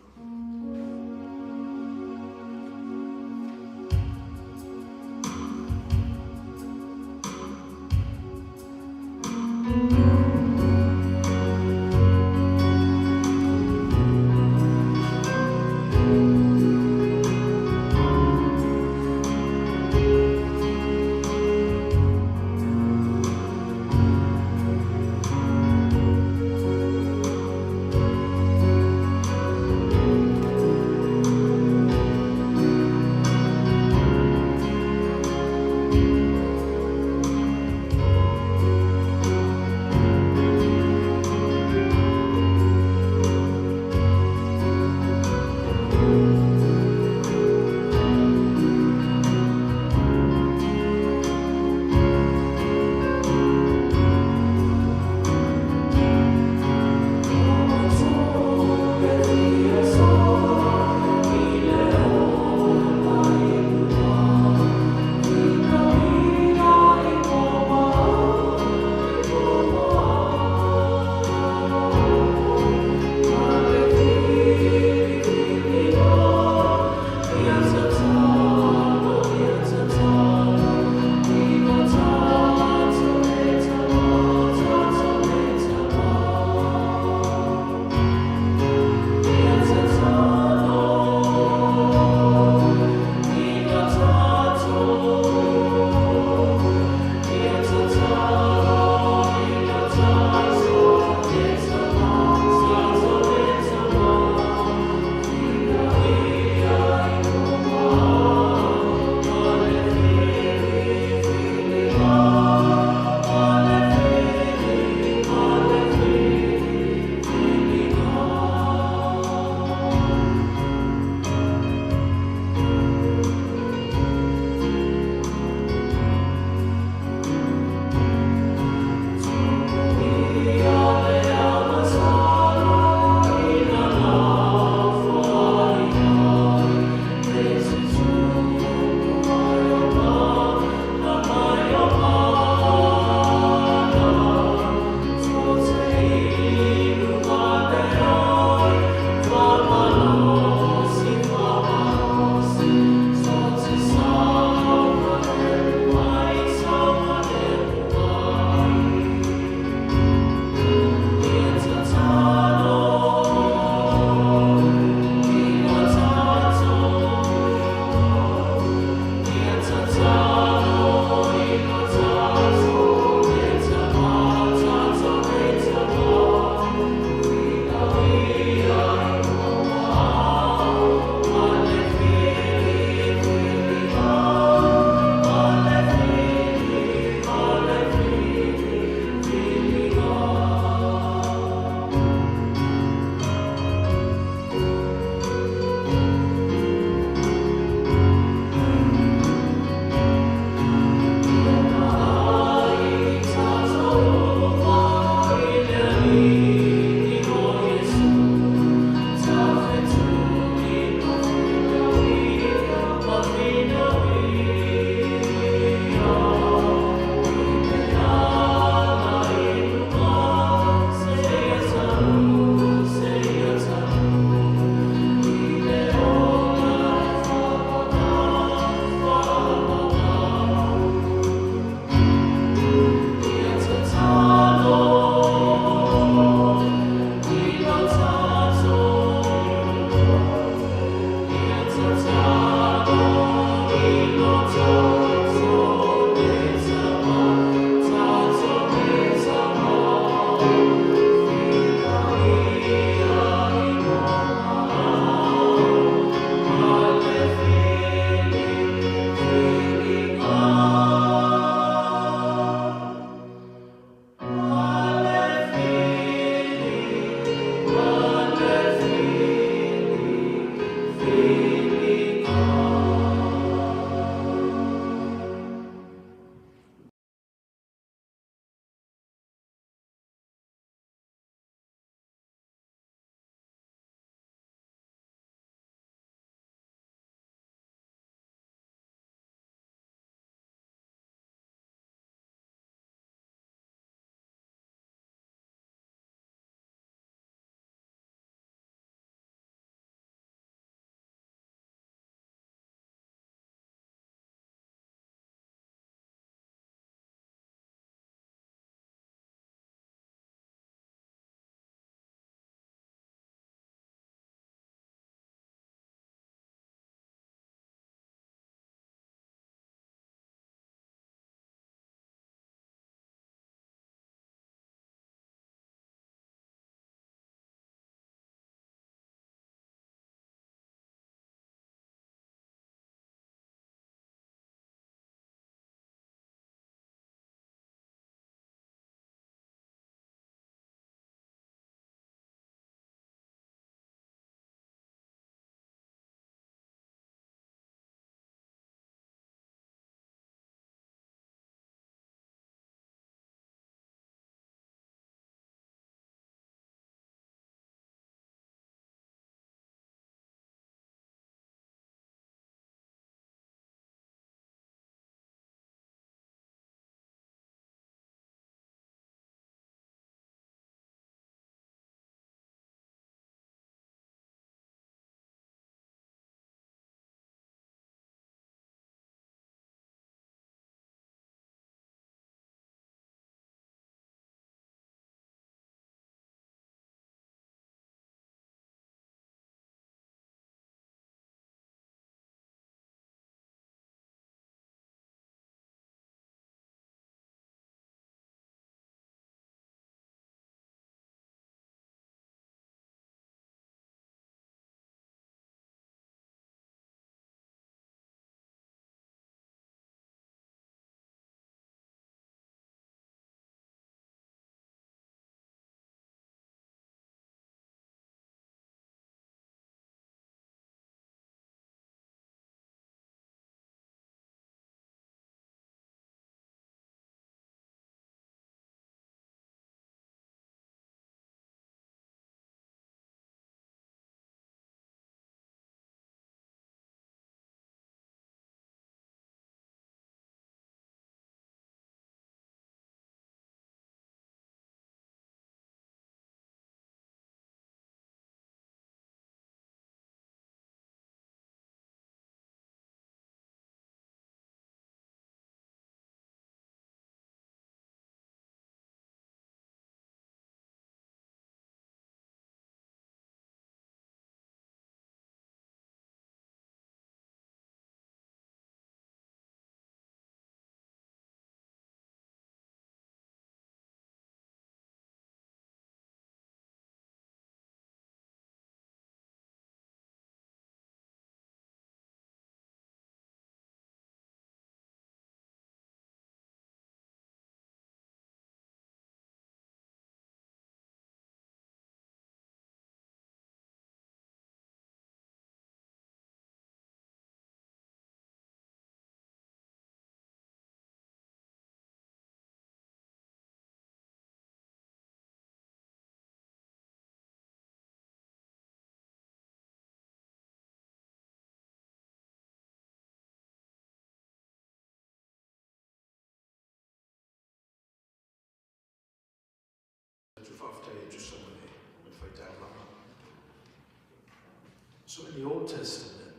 So in the Old Testament,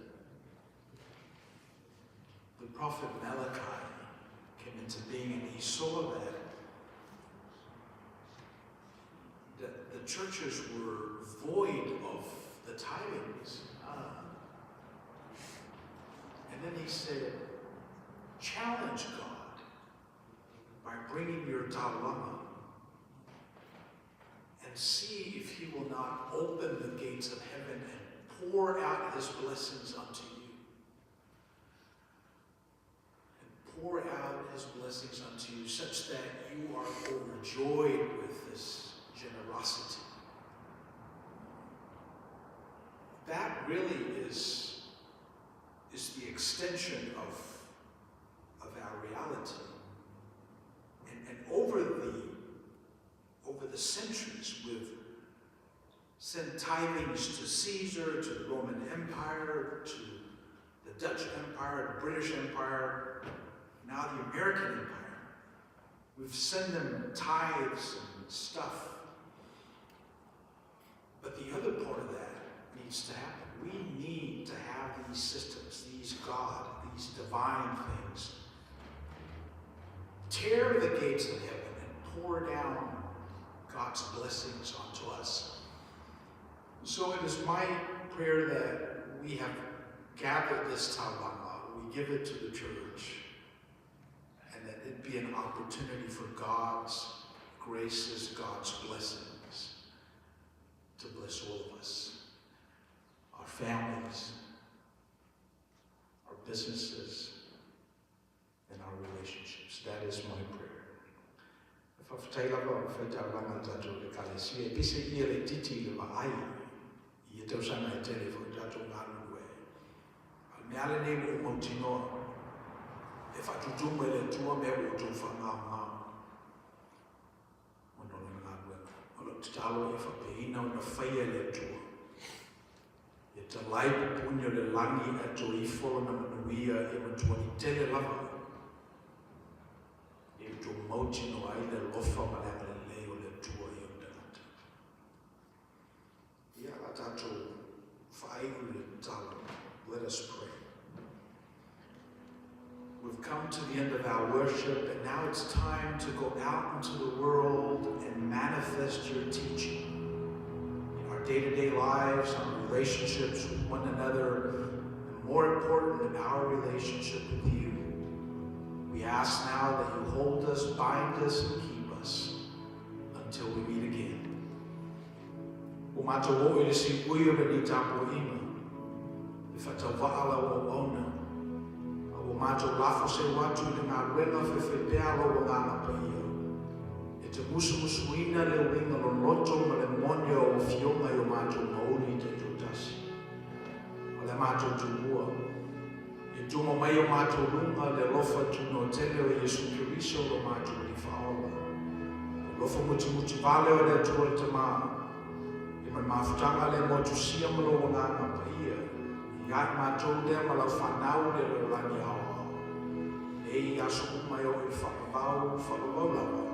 the prophet Malachi came into being, and he saw that the churches were void of the tithings. And then he said, challenge God by bringing your talama and see if he will not open the gates of heaven and pour out his blessings unto you. And pour out his blessings unto you such that you are overjoyed with this generosity. That really is the extension of our reality. And over the centuries, we've sent tithings to Caesar, to the Roman Empire, to the Dutch Empire, the British Empire, now the American Empire. We've sent them tithes and stuff. But the other part of that needs to happen. We need to have these systems, these divine things. Tear the gates of heaven and pour down God's blessings onto us. So it is my prayer that we have gathered this talama, we give it to the church, and that it be an opportunity for God's graces, God's blessings to bless all of us. Our families, our businesses, and our relationships. That is my prayer. Te lai pupunyo le langi ato I folo na manuia e matuani tele lava. E to mauti no ai le lofa malanga le leo le tua I o tanata. Ia la tato whaaiu le talo. Let us pray. We've come to the end of our worship, and now it's time to go out into the world and manifest your teaching. Day-to-day lives, our relationships with one another, and more important, in our relationship with you. We ask now that you hold us, bind us, and keep us until we meet again. O mato o ili si uyo ni tapo ima, ifatawaala o ona. O mato lafo se watu ni ngā wena whewhepea lo o ngā mapaia. Te musu ina le winga lo loto ma le monio o fionga I o mātou mauri te tutasi. O le mātou tumua. E tuma mai o mātou runga le lofa tuno tele o Yesu Kiriso lo mātou li whaola. O lofa muti vale o le tua te maa. E mai mawhutanga le motu siam lo o ngā mapaia. I ai mātou le ma la whanau le lo lani awa. E I aso umai o I whakabau lawa.